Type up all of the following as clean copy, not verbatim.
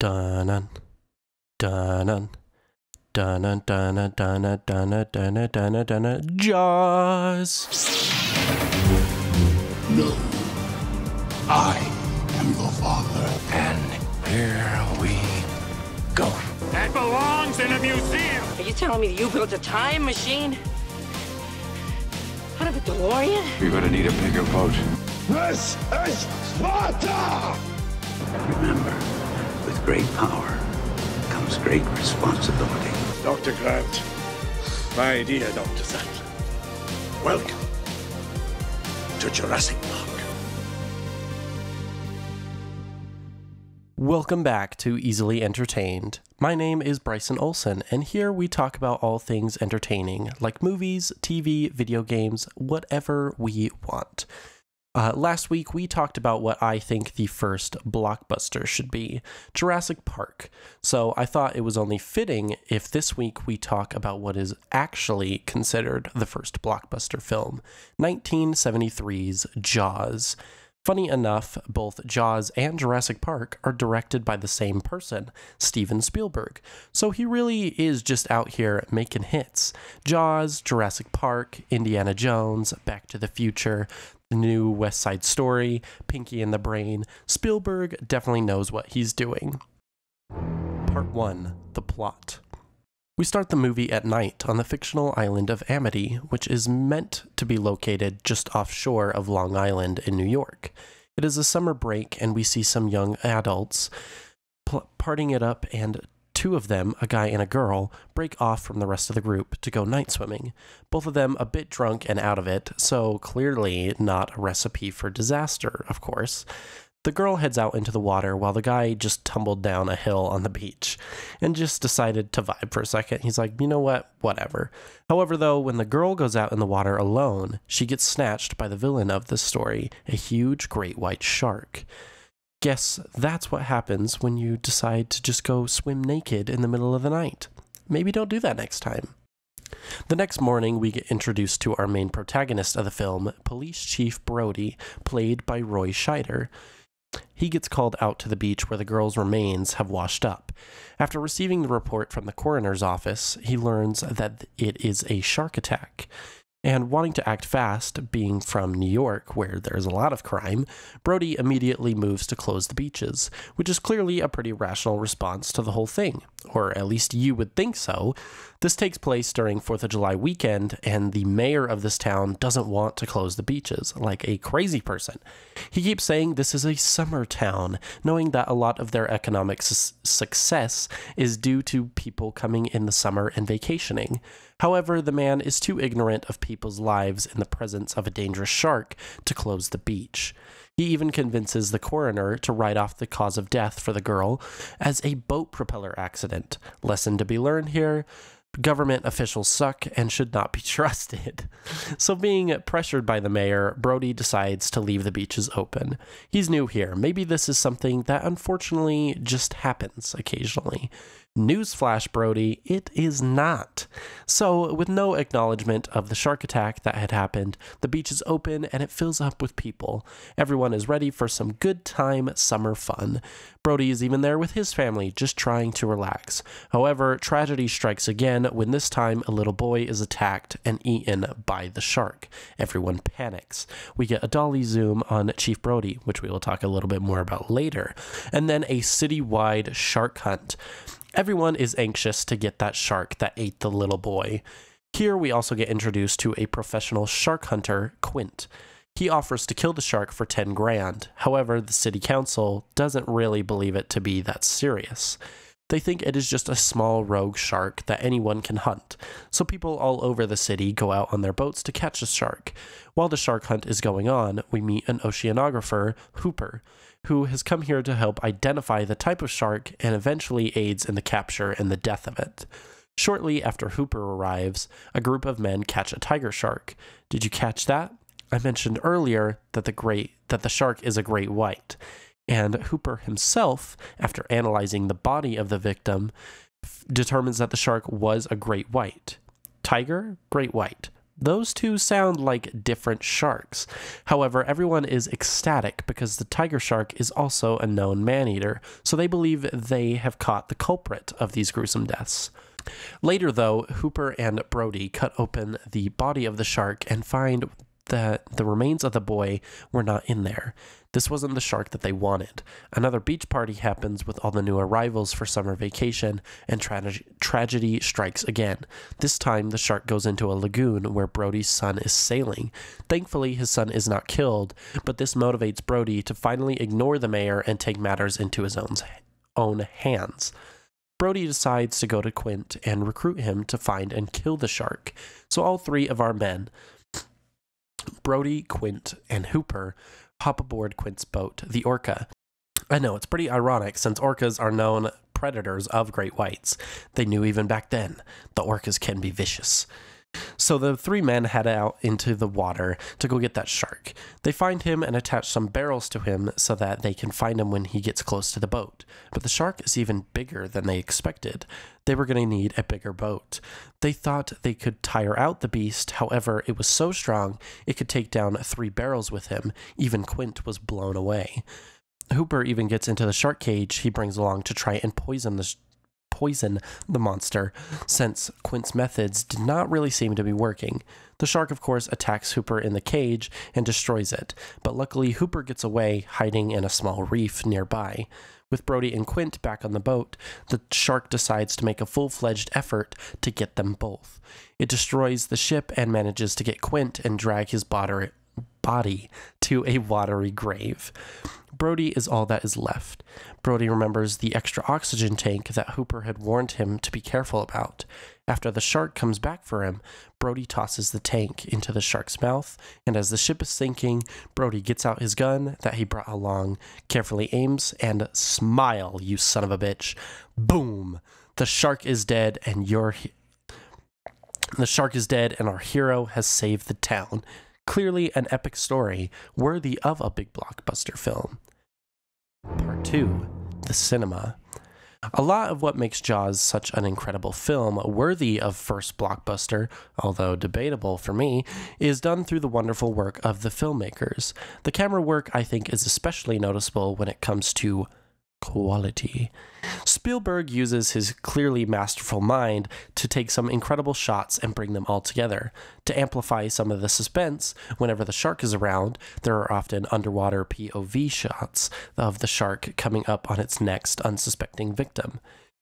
Dun dun dun dun dun dun dun dun dun dun Jaws. No, I am your father. And here we go. That belongs in a museum. Are you telling me that you built a time machine? Out of a DeLorean? You're gonna need a bigger boat. This is Sparta! Remember, with great power comes great responsibility. Dr. Grant, my dear Dr. Sattler, welcome to Jurassic Park. Welcome back to Easily Entertained. My name is Bryson Olson, and here we talk about all things entertaining, like movies, TV, video games, whatever we want. Last week, we talked about what I think the first blockbuster should be, Jurassic Park. So I thought it was only fitting if this week we talk about what is actually considered the first blockbuster film, 1973's Jaws. Funny enough, both Jaws and Jurassic Park are directed by the same person, Steven Spielberg. So he really is just out here making hits. Jaws, Jurassic Park, Indiana Jones, Back to the Future, the new West Side Story, Pinky and the Brain. Spielberg definitely knows what he's doing. Part 1. The plot. We start the movie at night on the fictional island of Amity, which is meant to be located just offshore of Long Island in New York. It is a summer break, and we see some young adults partying it up, and two of them, a guy and a girl, break off from the rest of the group to go night swimming. Both of them a bit drunk and out of it, so clearly not a recipe for disaster, of course. The girl heads out into the water while the guy just tumbled down a hill on the beach and just decided to vibe for a second. He's like, you know what? Whatever. However, though, when the girl goes out in the water alone, she gets snatched by the villain of this story, a huge great white shark. Guess that's what happens when you decide to just go swim naked in the middle of the night. Maybe don't do that next time. The next morning, we get introduced to our main protagonist of the film, Police Chief Brody, played by Roy Scheider. He gets called out to the beach where the girl's remains have washed up. After receiving the report from the coroner's office, he learns that it is a shark attack. And wanting to act fast, being from New York, where there's a lot of crime, Brody immediately moves to close the beaches, which is clearly a pretty rational response to the whole thing. Or at least you would think so. This takes place during 4th of July weekend, and the mayor of this town doesn't want to close the beaches, like a crazy person. He keeps saying this is a summer town, knowing that a lot of their economic success is due to people coming in the summer and vacationing. However, the man is too ignorant of people's lives in the presence of a dangerous shark to close the beach. He even convinces the coroner to write off the cause of death for the girl as a boat propeller accident. Lesson to be learned here: government officials suck and should not be trusted. So being pressured by the mayor, Brody decides to leave the beaches open. He's new here. Maybe this is something that unfortunately just happens occasionally. Newsflash, Brody, it is not. So, with no acknowledgement of the shark attack that had happened, the beach is open and it fills up with people. Everyone is ready for some good time summer fun. Brody is even there with his family, just trying to relax. However, tragedy strikes again when this time a little boy is attacked and eaten by the shark. Everyone panics. We get a dolly zoom on Chief Brody, which we will talk a little bit more about later, and then a citywide shark hunt. Everyone is anxious to get that shark that ate the little boy. Here we also get introduced to a professional shark hunter, Quint. He offers to kill the shark for 10 grand. However, the city council doesn't really believe it to be that serious. They think it is just a small rogue shark that anyone can hunt. So people all over the city go out on their boats to catch the shark. While the shark hunt is going on, we meet an oceanographer, Hooper, who has come here to help identify the type of shark and eventually aids in the capture and the death of it. Shortly after Hooper arrives, a group of men catch a tiger shark. Did you catch that? I mentioned earlier that the shark is a great white, and Hooper himself, after analyzing the body of the victim, determines that the shark was a great white. Tiger, great white. those two sound like different sharks. However, everyone is ecstatic because the tiger shark is also a known man-eater, so they believe they have caught the culprit of these gruesome deaths. Later, though, Hooper and Brody cut open the body of the shark and find that the remains of the boy were not in there. This wasn't the shark that they wanted. Another beach party happens with all the new arrivals for summer vacation, and tragedy strikes again. This time, the shark goes into a lagoon where Brody's son is sailing. Thankfully, his son is not killed, but this motivates Brody to finally ignore the mayor and take matters into his own hands. Brody decides to go to Quint and recruit him to find and kill the shark. So all three of our men, Brody, Quint, and Hooper, hop aboard Quint's boat, the Orca. I know, it's pretty ironic since orcas are known predators of great whites. They knew even back then the orcas can be vicious. So the three men head out into the water to go get that shark. They find him and attach some barrels to him so that they can find him when he gets close to the boat. But the shark is even bigger than they expected. They were going to need a bigger boat. They thought they could tire out the beast, however, it was so strong it could take down 3 barrels with him. Even Quint was blown away. Hooper even gets into the shark cage he brings along to try and poison the monster, since Quint's methods did not really seem to be working. The shark, of course, attacks Hooper in the cage and destroys it, but luckily Hooper gets away, hiding in a small reef nearby. With Brody and Quint back on the boat, the shark decides to make a full-fledged effort to get them both. It destroys the ship and manages to get Quint and drag his body to a watery grave. Brody is all that is left. Brody remembers the extra oxygen tank that Hooper had warned him to be careful about. After the shark comes back for him, Brody tosses the tank into the shark's mouth, and as the ship is sinking, Brody gets out his gun that he brought along, carefully aims, and smile, you son of a bitch. Boom! The shark is dead, and our hero has saved the town. Clearly an epic story, worthy of a big blockbuster film. Part 2. The cinema. A lot of what makes Jaws such an incredible film, worthy of first blockbuster, although debatable for me, is done through the wonderful work of the filmmakers. The camera work, I think, is especially noticeable when it comes to quality. Spielberg uses his clearly masterful mind to take some incredible shots and bring them all together. To amplify some of the suspense, whenever the shark is around, there are often underwater POV shots of the shark coming up on its next unsuspecting victim.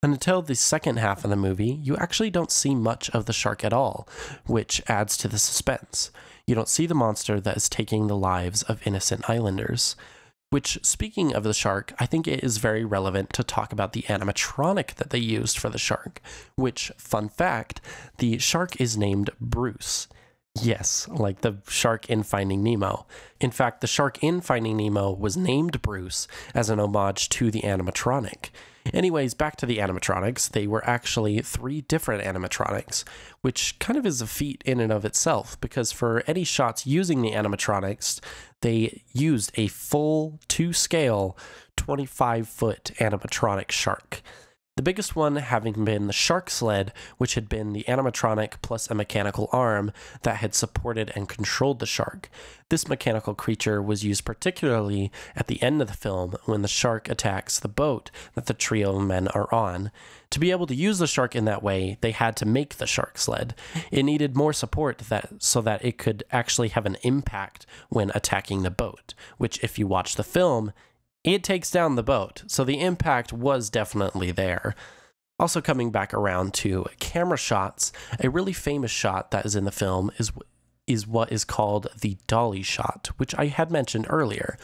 And until the second half of the movie, you actually don't see much of the shark at all, which adds to the suspense. You don't see the monster that is taking the lives of innocent islanders. Which, speaking of the shark, I think it is very relevant to talk about the animatronic that they used for the shark. Which, fun fact, the shark is named Bruce. Yes, like the shark in Finding Nemo. In fact, the shark in Finding Nemo was named Bruce as an homage to the animatronic. Anyways, back to the animatronics. They were actually 3 different animatronics, which kind of is a feat in and of itself, because for any shots using the animatronics, they used a full 2-scale 25-foot animatronic shark. The biggest one having been the shark sled, which had been the animatronic plus a mechanical arm that had supported and controlled the shark. This mechanical creature was used particularly at the end of the film when the shark attacks the boat that the trio of men are on. To be able to use the shark in that way, they had to make the shark sled. It needed more support so that it could actually have an impact when attacking the boat, which if you watch the film, it takes down the boat, so the impact was definitely there. Also coming back around to camera shots, a really famous shot that is in the film is what is called the dolly shot, which I had mentioned earlier.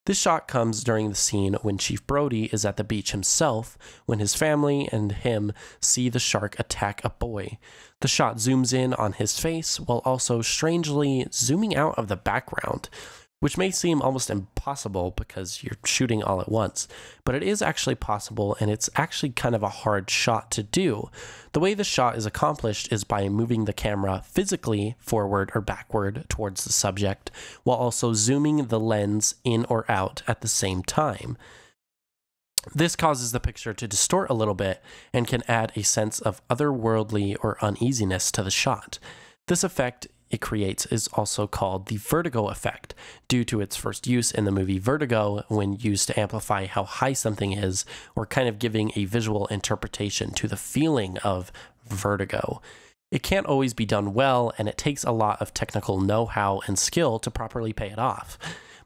This shot comes during the scene when Chief Brody is at the beach himself, when his family and him see the shark attack a boy. The shot zooms in on his face, while also strangely zooming out of the background, which may seem almost impossible because you're shooting all at once, but it is actually possible, and it's actually kind of a hard shot to do. The way the shot is accomplished is by moving the camera physically forward or backward towards the subject, while also zooming the lens in or out at the same time. This causes the picture to distort a little bit and can add a sense of otherworldly or uneasiness to the shot. This effect it creates is also called the vertigo effect, due to its first use in the movie Vertigo when used to amplify how high something is, or kind of giving a visual interpretation to the feeling of vertigo. It can't always be done well, and it takes a lot of technical know-how and skill to properly pay it off.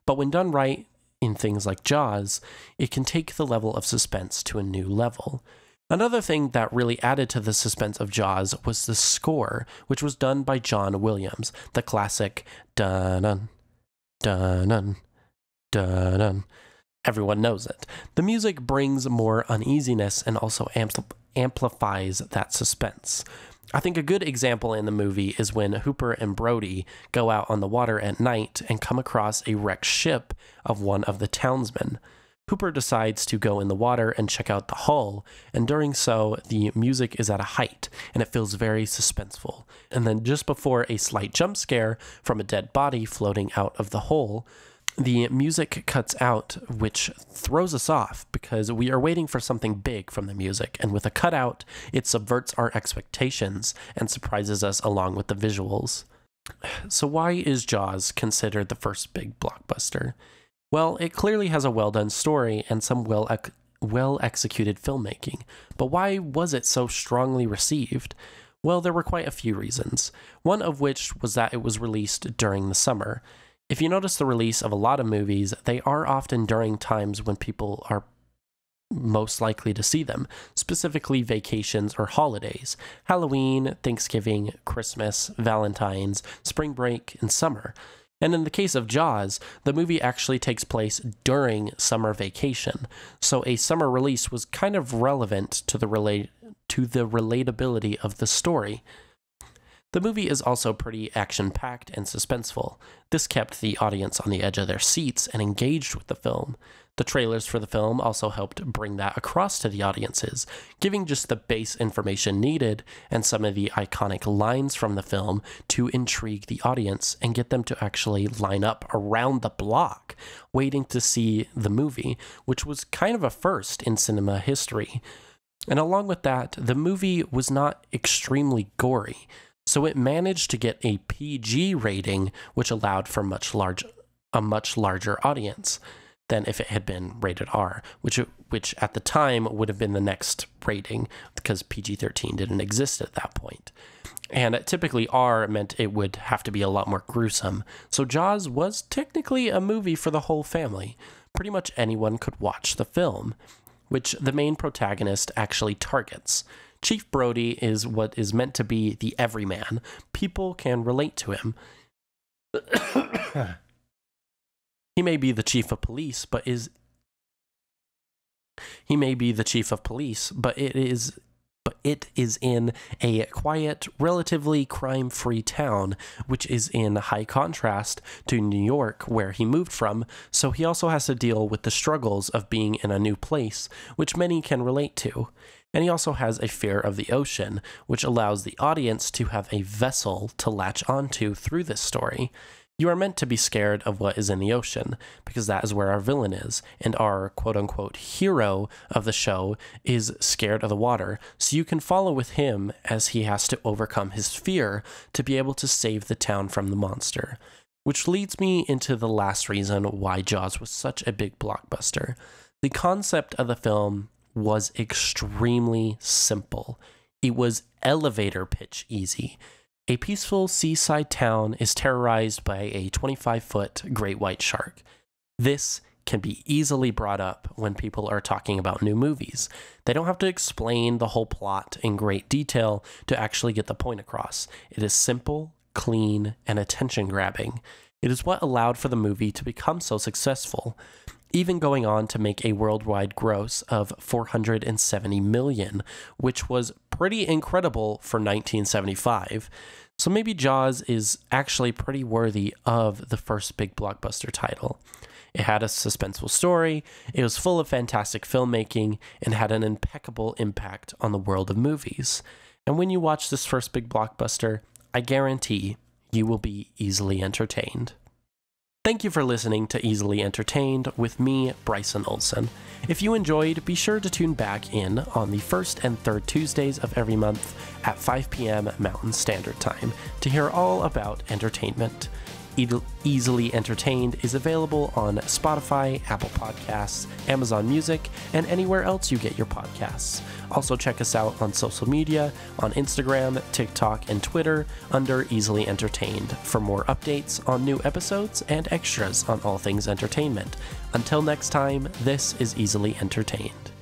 But when done right in things like Jaws, it can take the level of suspense to a new level. Another thing that really added to the suspense of Jaws was the score, which was done by John Williams, the classic dun-dun, dun-dun, dun-dun. Everyone knows it. The music brings more uneasiness and also amplifies that suspense. I think a good example in the movie is when Hooper and Brody go out on the water at night and come across a wrecked ship of one of the townsmen. Hooper decides to go in the water and check out the hull, and during so, the music is at a height, and it feels very suspenseful. And then just before a slight jump scare from a dead body floating out of the hole, the music cuts out, which throws us off because we are waiting for something big from the music, and with a cutout, it subverts our expectations and surprises us along with the visuals. So why is Jaws considered the first big blockbuster? Well, it clearly has a well-done story and some well-executed filmmaking, but why was it so strongly received? Well, there were quite a few reasons, one of which was that it was released during the summer. If you notice the release of a lot of movies, they are often during times when people are most likely to see them, specifically vacations or holidays, Halloween, Thanksgiving, Christmas, Valentine's, spring break, and summer. And in the case of Jaws, the movie actually takes place during summer vacation, so a summer release was kind of relevant to the relatability of the story. The movie is also pretty action-packed and suspenseful. This kept the audience on the edge of their seats and engaged with the film. The trailers for the film also helped bring that across to the audiences, giving just the base information needed and some of the iconic lines from the film to intrigue the audience and get them to actually line up around the block, waiting to see the movie, which was kind of a first in cinema history. And along with that, the movie was not extremely gory, so it managed to get a PG rating, which allowed for a much larger audience than if it had been rated R, which at the time would have been the next rating because PG-13 didn't exist at that point. And typically R meant it would have to be a lot more gruesome. So Jaws was technically a movie for the whole family. Pretty much anyone could watch the film, which the main protagonist actually targets. Chief Brody is what is meant to be the everyman. People can relate to him. He may be the chief of police, but it is in a quiet, relatively crime-free town, which is in high contrast to New York, where he moved from, so he also has to deal with the struggles of being in a new place, which many can relate to. And he also has a fear of the ocean, which allows the audience to have a vessel to latch onto through this story. You are meant to be scared of what is in the ocean, because that is where our villain is, and our quote-unquote hero of the show is scared of the water, so you can follow with him as he has to overcome his fear to be able to save the town from the monster. Which leads me into the last reason why Jaws was such a big blockbuster. The concept of the film was extremely simple. It was elevator pitch easy. A peaceful seaside town is terrorized by a 25-foot great white shark. This can be easily brought up when people are talking about new movies. They don't have to explain the whole plot in great detail to actually get the point across. It is simple, clean, and attention-grabbing. It is what allowed for the movie to become so successful, even going on to make a worldwide gross of $470 million, which was pretty incredible for 1975. So maybe Jaws is actually pretty worthy of the first big blockbuster title. It had a suspenseful story, it was full of fantastic filmmaking, and had an impeccable impact on the world of movies. And when you watch this first big blockbuster, I guarantee you will be easily entertained. Thank you for listening to Easily Entertained with me, Bryson Olson. If you enjoyed, be sure to tune back in on the first and third Tuesdays of every month at 5 p.m. Mountain Standard Time to hear all about entertainment. Easily Entertained is available on Spotify, Apple Podcasts, Amazon Music, and anywhere else you get your podcasts. Also check us out on social media, on Instagram, TikTok, and Twitter under Easily Entertained for more updates on new episodes and extras on all things entertainment. Until next time, this is Easily Entertained.